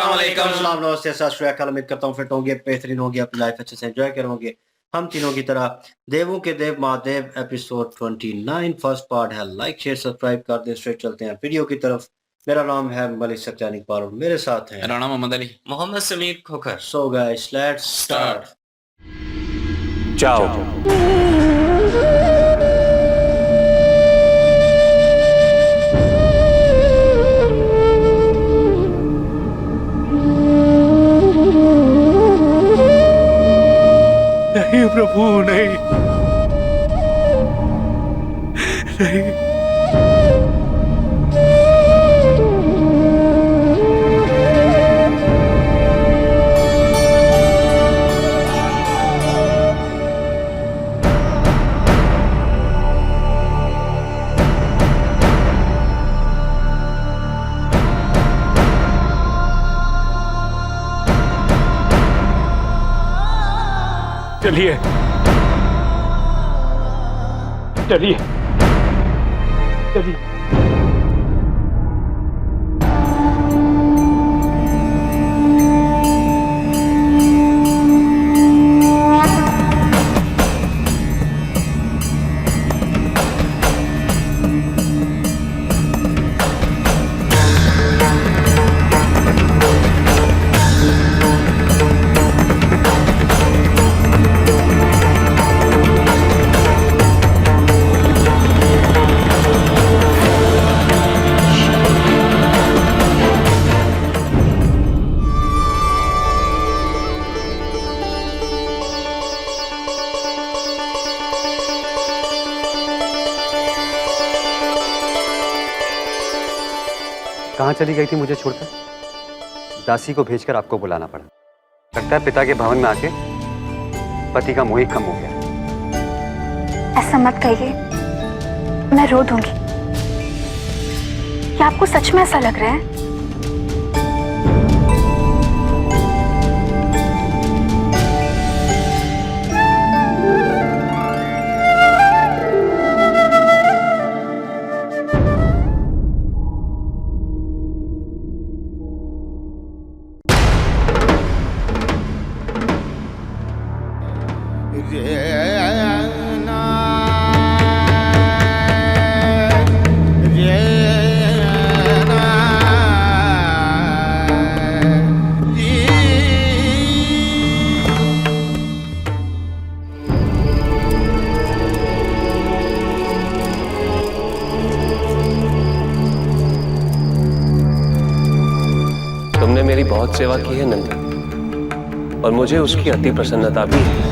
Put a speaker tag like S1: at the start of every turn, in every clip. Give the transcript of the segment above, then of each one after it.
S1: अस्सलाम वालेकुम।
S2: अस्सलाम नमस्ते सत श्री अकाल। उम्मीद करता हूँ फिट होंगे, बेहतरीन होंगे, अपनी लाइफ अच्छे से एंजॉय करोगे हम तीनों की तरह। देवों के देव महादेव एपिसोड 29 फर्स्ट पार्ट है। लाइक शेयर सब्सक्राइब कर दें। स्ट्रेट चलते हैं वीडियो की तरफ। मेरा नाम है मलिक सक्यानी पारुल, मेरे साथ हैं
S1: Rana Mohammad Ali.
S3: Mohammad Sameer Khokhar.
S2: So guys let's start.
S4: जाओ। नहीं प्रभु, नहीं नहीं। चलिए चलिए चलिए।
S5: कहाँ चली गई थी मुझे छोड़कर? दासी को भेजकर आपको बुलाना पड़ा। लगता है पिता के भवन में आके पति का मोह कम हो गया।
S6: ऐसा मत कहिए, मैं रो दूंगी। क्या आपको सच में ऐसा लग रहा है?
S4: तुमने मेरी बहुत सेवा की है नंदन, और मुझे उसकी अति प्रसन्नता भी है।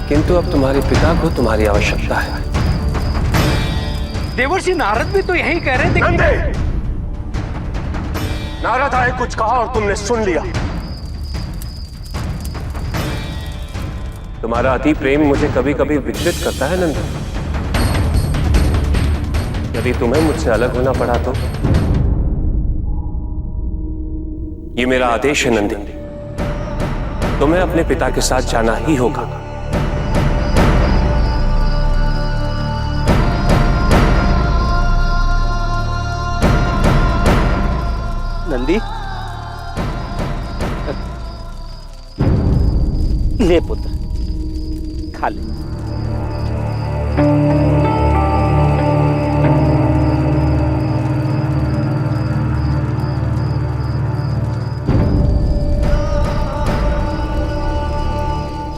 S4: किंतु अब तुम्हारे पिता को तुम्हारी आवश्यकता है।
S7: देवर्षि नारद भी तो यही कह रहे थे।
S4: नंदे! नारद आए, कुछ कहा और तुमने सुन लिया। तुम्हारा अति प्रेम मुझे कभी कभी विचलित करता है नंदन। यदि तुम्हें मुझसे अलग होना पड़ा तो ये मेरा आदेश है नंदिनी, तुम्हें अपने पिता के साथ जाना ही होगा।
S7: नंदी, ले पुत्र, खा ले।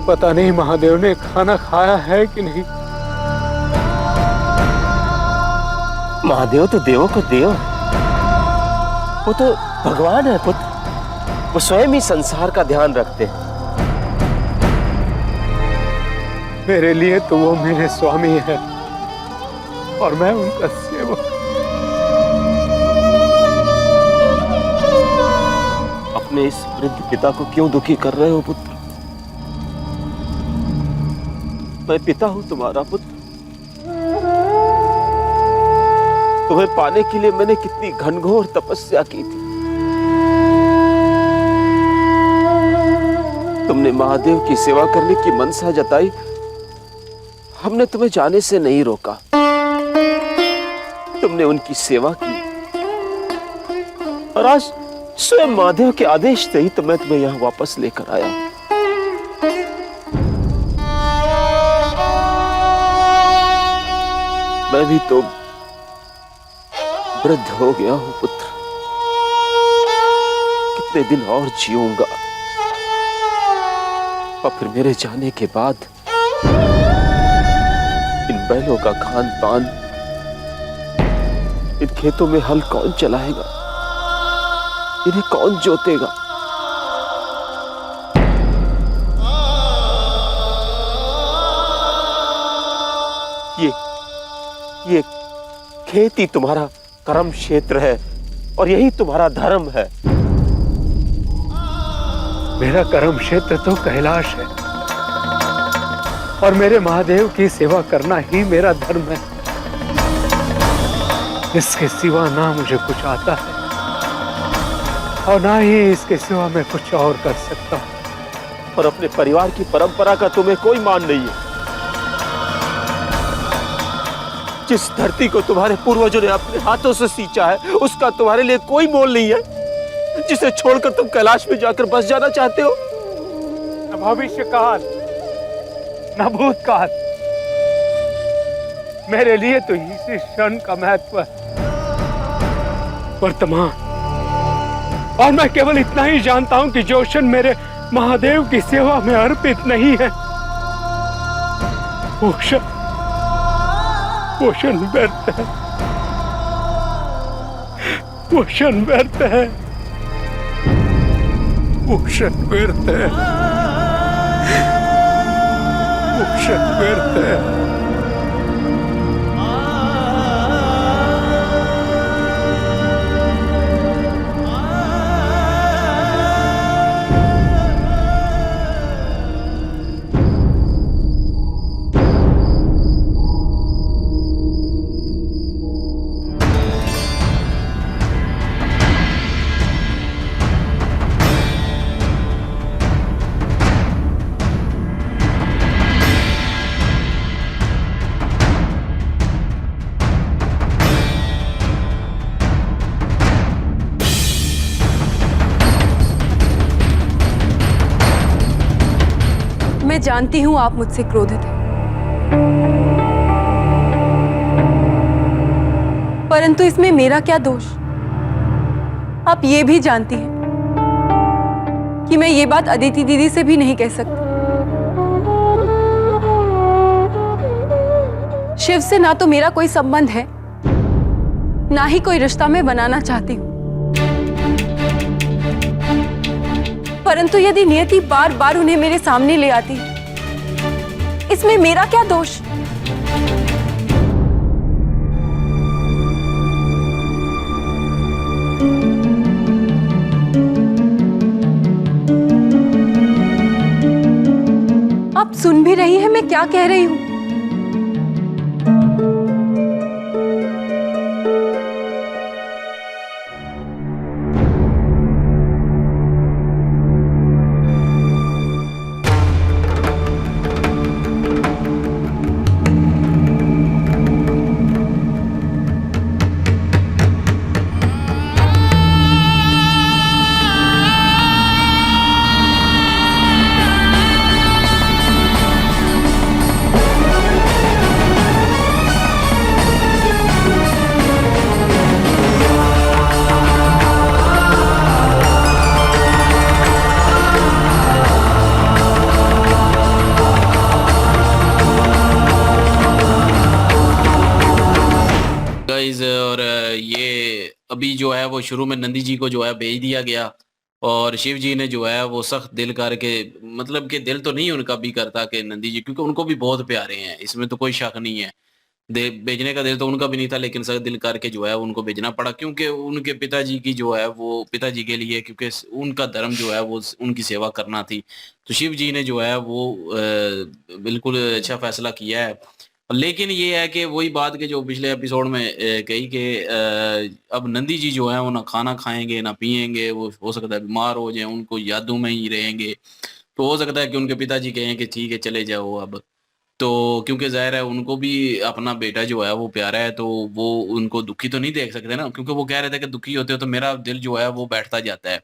S7: पता नहीं महादेव ने खाना खाया है कि नहीं। महादेव तो देवों को देव है, वो तो भगवान है पुत्र। वो स्वयं ही संसार का ध्यान रखते हैं। मेरे लिए तो वो मेरे स्वामी है और मैं उनका सेवक। अपने इस वृद्ध पिता को क्यों दुखी कर रहे हो पुत्र? मैं पिता हूं तुम्हारा पुत्र। तुम्हें पाने के लिए मैंने कितनी घनघोर तपस्या की थी। तुमने महादेव की सेवा करने की मनसा जताई, हमने तुम्हें जाने से नहीं रोका। तुमने उनकी सेवा की और आज स्वयं महादेव के आदेश से ही तो मैं तुम्हें यहाँ वापस लेकर आया हूं। मैं भी तो वृद्ध हो गया हूं पुत्र। कितने दिन और जीऊंगा, और फिर मेरे जाने के बाद इन बैलों का खान पान, इन खेतों में हल कौन चलाएगा, इन्हें कौन जोतेगा? ये खेती तुम्हारा कर्म क्षेत्र है और यही तुम्हारा धर्म है।
S1: मेरा कर्म क्षेत्र तो कैलाश है और मेरे महादेव की सेवा करना ही मेरा धर्म है। इसके सिवा ना मुझे कुछ आता है और ना ही इसके सिवा मैं कुछ और कर सकता हूं।
S7: और अपने परिवार की परंपरा का तुम्हें कोई मान नहीं है। जिस धरती को तुम्हारे पूर्वजों ने अपने हाथों से सींचा है, उसका तुम्हारे लिए कोई मोल नहीं है, जिसे छोड़कर तुम कैलाश में जाकर बस जाना चाहते हो।
S1: न भविष्य काल, न भूतकाल, मेरे लिए तो इसी क्षण का महत्व है, वर्तमान। और मैं केवल इतना ही जानता हूं कि जो क्षण मेरे महादेव की सेवा में अर्पित नहीं है, वो क्षण व्यर्थ है, वो क्षण व्यर्थ है, वो क्षण व्यर्थ है, वो क्षण व्यर्थ है।
S3: मैं जानती हूं आप मुझसे क्रोधित हैं, परंतु इसमें मेरा क्या दोष? आप ये भी जानती हैं कि मैं ये बात अदिति दीदी से भी नहीं कह सकती। शिव से ना तो मेरा कोई संबंध है, ना ही कोई रिश्ता मैं बनाना चाहती हूँ, परंतु यदि नियति बार बार उन्हें मेरे सामने ले आती, इसमें मेरा क्या दोष? आप सुन भी रही हैं मैं क्या कह रही हूं?
S8: और ये अभी जो है वो शुरू में नंदी जी को जो है भेज दिया गया और शिव जी ने जो है वो सख्त दिल करके, मतलब कि दिल तो नहीं उनका भी करता कि नंदी जी, क्योंकि उनको भी बहुत प्यारे हैं, इसमें तो कोई शक नहीं है। भेजने का दिल तो उनका भी नहीं था, लेकिन सख्त दिल करके जो है उनको भेजना पड़ा, क्योंकि उनके पिताजी की जो है वो पिताजी के लिए, क्योंकि उनका धर्म जो है वो उनकी सेवा करना थी। तो शिव जी ने जो है वो बिल्कुल अच्छा फैसला किया है। लेकिन ये है कि वही बात के जो पिछले एपिसोड में कही कि अब नंदी जी जो है वो ना खाना खाएंगे ना पिएंगे, वो हो सकता है बीमार हो जाए, उनको यादों में ही रहेंगे। तो हो सकता है कि उनके पिताजी कहें कि ठीक है चले जाओ अब। तो क्योंकि ज़ाहिर है उनको भी अपना बेटा जो है वो प्यारा है, तो वो उनको दुखी तो नहीं देख सकते ना, क्योंकि वो कह रहे थे कि दुखी होते हो तो मेरा दिल जो है वो बैठता जाता है।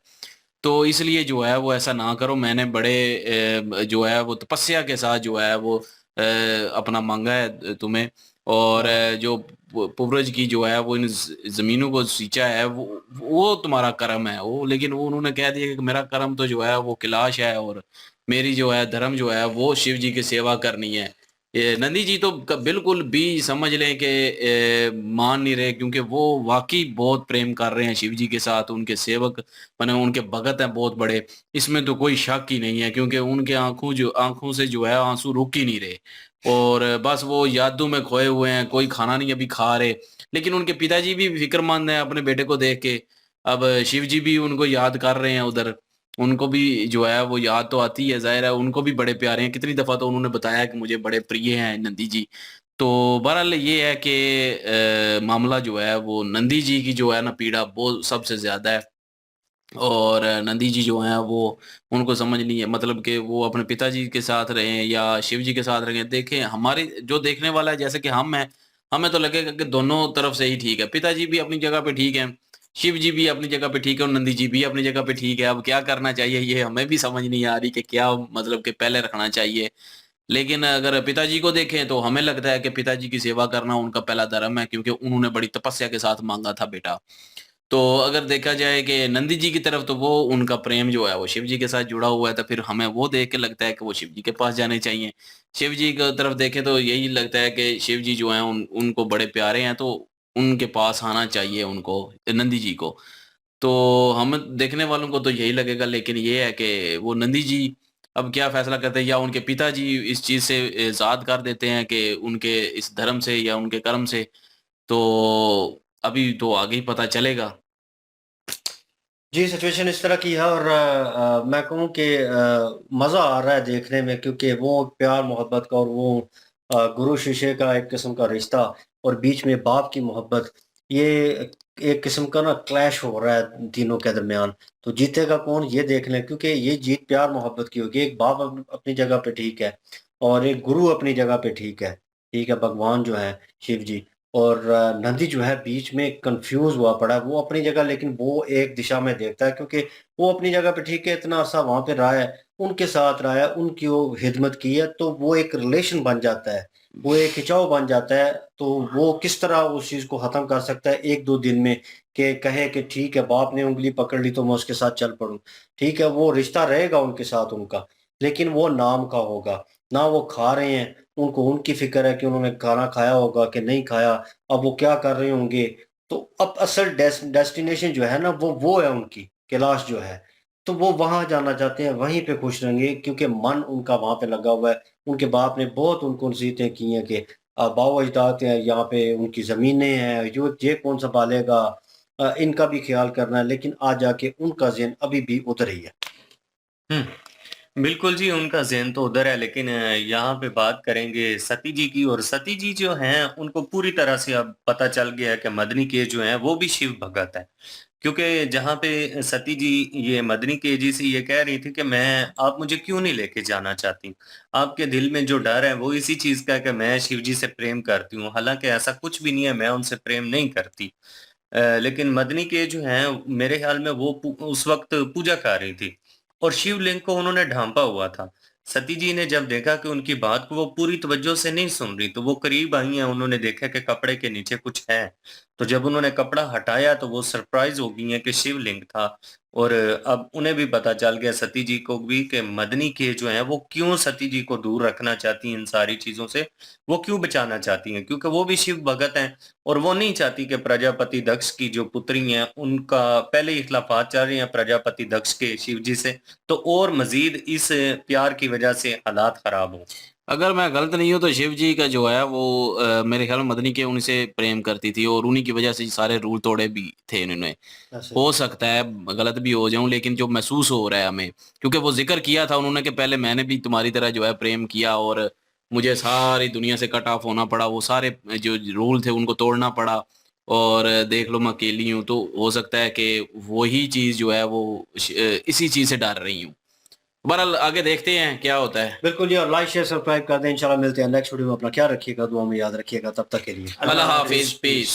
S8: तो इसलिए जो है वो ऐसा ना करो, मैंने बड़े जो है वो तपस्या के साथ जो है वो अपना माँगा है तुम्हें, और जो पूर्वज की जो है वो इन ज़मीनों को सींचा है, वो तुम्हारा कर्म है वो। लेकिन वो उन्होंने कह दिया कि मेरा कर्म तो जो है वो कैलाश है, और मेरी जो है धर्म जो है वो शिव जी की सेवा करनी है। ये नंदी जी तो बिल्कुल भी समझ लें कि मान नहीं रहे, क्योंकि वो वाकई बहुत प्रेम कर रहे हैं शिव जी के साथ, उनके सेवक माने उनके भगत हैं बहुत बड़े। इसमें तो कोई शक ही नहीं है, क्योंकि उनके आंखों से जो है आंसू रुक ही नहीं रहे, और बस वो यादों में खोए हुए हैं, कोई खाना नहीं अभी खा रहे। लेकिन उनके पिताजी भी फिक्रमंद हैं अपने बेटे को देख के। अब शिव जी भी उनको याद कर रहे हैं उधर, उनको भी जो है वो याद तो आती है, ज़ाहिर है उनको भी बड़े प्यारे हैं। कितनी दफ़ा तो उन्होंने बताया कि मुझे बड़े प्रिय हैं नंदी जी। तो बहरहाल ये है कि मामला जो है वो नंदी जी की जो है ना पीड़ा वो सबसे ज़्यादा है, और नंदी जी जो हैं वो उनको समझ नहीं है, मतलब कि वो अपने पिताजी के साथ रहें या शिव जी के साथ रहें। देखें हमारे जो देखने वाला है, जैसे कि हम हैं, हमें तो लगेगा कि दोनों तरफ से ही ठीक है। पिताजी भी अपनी जगह पे ठीक हैं, शिव जी भी अपनी जगह पे ठीक है, और नंदी जी भी अपनी जगह पे ठीक है। अब क्या करना चाहिए ये हमें भी समझ नहीं आ रही कि क्या मतलब कि पहले रखना चाहिए। लेकिन अगर पिताजी को देखें तो हमें लगता है कि पिताजी की सेवा करना उनका पहला धर्म है, क्योंकि उन्होंने बड़ी तपस्या के साथ माँगा था बेटा। तो अगर देखा जाए कि नंदी जी की तरफ, तो वो उनका प्रेम जो है वो शिव जी के साथ जुड़ा हुआ है, तो फिर हमें वो देख के लगता है कि वो शिव जी के पास जाने चाहिए। शिव जी की तरफ देखें तो यही लगता है कि शिव जी जो हैं उनको बड़े प्यारे हैं, तो उनके पास आना चाहिए उनको, नंदी जी को। तो हम देखने वालों को तो यही लगेगा, लेकिन ये है कि वो नंदी जी अब क्या फैसला करते हैं, या उनके पिताजी इस चीज़ से इज़ाद कर देते हैं कि उनके इस धर्म से या उनके कर्म से। तो अभी तो आगे ही पता चलेगा।
S2: जी, सिचुएशन इस तरह की है, और मैं कहूँ कि मज़ा आ रहा है देखने में, क्योंकि वो प्यार मोहब्बत का और वो गुरु शिष्य का एक किस्म का रिश्ता, और बीच में बाप की मोहब्बत, ये एक किस्म का ना क्लैश हो रहा है तीनों के दरमियान। तो जीतेगा कौन ये देख लें, क्योंकि ये जीत प्यार मोहब्बत की होगी। एक बाप अपनी जगह पे ठीक है, और एक गुरु अपनी जगह पे ठीक है, भगवान जो है शिव जी। और नंदी जो है बीच में कंफ्यूज हुआ पड़ा है, वो अपनी जगह, लेकिन वो एक दिशा में देखता है, क्योंकि वो अपनी जगह पे ठीक है, इतना अरसा वहां पे रहा है, उनके साथ रहा है, उनकी वो खिदमत की है, तो वो एक रिलेशन बन जाता है, वो एक खिंचाव बन जाता है। तो वो किस तरह उस चीज को खत्म कर सकता है एक दो दिन में, कि कहे कि ठीक है बाप ने उंगली पकड़ ली तो मैं उसके साथ चल पड़ूं। ठीक है, वो रिश्ता रहेगा उनके साथ उनका, लेकिन वो नाम का होगा। ना वो खा रहे हैं, उनको उनकी फिक्र है कि उन्होंने खाना खाया होगा कि नहीं खाया, अब वो क्या कर रहे होंगे। तो अब असल डेस्टिनेशन जो है ना वो है उनकी कैलाश जो है। तो वो वहां जाना चाहते हैं, वहीं पे खुश रहेंगे, क्योंकि मन उनका वहां पे लगा हुआ है। उनके बाप ने बहुत उनको नसीहतें की हैं कि बाओ अजदाद हैं यहाँ पे, उनकी जमीनें हैं, जो ये कौन संभालेगा, इनका भी ख्याल करना है। लेकिन आज जाके उनका ज़हन अभी भी उधर ही है।
S9: बिल्कुल जी, उनका ज़हन तो उधर है, लेकिन यहाँ पे बात करेंगे सती जी की। और सती जी जो हैं, उनको पूरी तरह से अब पता चल गया है कि मदनी के जो हैं, वो भी शिव भगत हैं। क्योंकि जहाँ पे सती जी ये मदनी के जी से ये कह रही थी कि मैं आप मुझे क्यों नहीं लेके जाना चाहती? आपके दिल में जो डर है, वो इसी चीज़ का है कि मैं शिव जी से प्रेम करती हूँ। हालाँकि ऐसा कुछ भी नहीं है, मैं उनसे प्रेम नहीं करती। लेकिन मदनी के जो हैं, मेरे ख्याल में वो उस वक़्त पूजा कर रही थी, और शिवलिंग को उन्होंने ढाँपा हुआ था। सती जी ने जब देखा कि उनकी बात को वो पूरी तवज्जो से नहीं सुन रही, तो वो करीब आई हैं, उन्होंने देखा कि कपड़े के नीचे कुछ है। तो जब उन्होंने कपड़ा हटाया, तो वो सरप्राइज़ हो गई हैं कि शिवलिंग था। और अब उन्हें भी पता चल गया, सती जी को भी, कि मदनी के जो हैं, वो क्यों सती जी को दूर रखना चाहती हैं इन सारी चीज़ों से, वो क्यों बचाना चाहती हैं। क्योंकि वो भी शिव भगत हैं, और वो नहीं चाहती कि प्रजापति दक्ष की जो पुत्री हैं, उनका पहले ही इख्लाफात चल रहे हैं प्रजापति दक्ष के शिव जी से, तो और मज़ीद इस प्यार की वजह से हालात ख़राब हों।
S8: अगर मैं गलत नहीं हूँ तो शिव जी का जो है वो मेरे ख्याल में मदनी के उनसे प्रेम करती थी, और उन्हीं की वजह से सारे रूल तोड़े भी थे इन्होंने।
S2: ऐसे
S8: हो सकता है गलत भी हो जाऊं, लेकिन जो महसूस हो रहा है हमें, क्योंकि वो जिक्र किया था उन्होंने कि पहले मैंने भी तुम्हारी तरह जो है प्रेम किया, और मुझे सारी दुनिया से कट ऑफ होना पड़ा, वो सारे जो रूल थे उनको तोड़ना पड़ा, और देख लो मैं अकेली हूँ। तो हो सकता है कि वही चीज़ जो है वो इसी चीज़ से डर रही हूँ। बहरहाल आगे देखते हैं क्या होता है।
S2: बिल्कुल जी, और लाइक शेयर सब्सक्राइब कर दें। इंशाल्लाह मिलते हैं नेक्स्ट वीडियो में। अपना ख्याल रखिएगा, दुआ में याद रखिएगा। तब तक के लिए
S8: अल्लाह हाफिज, पीस।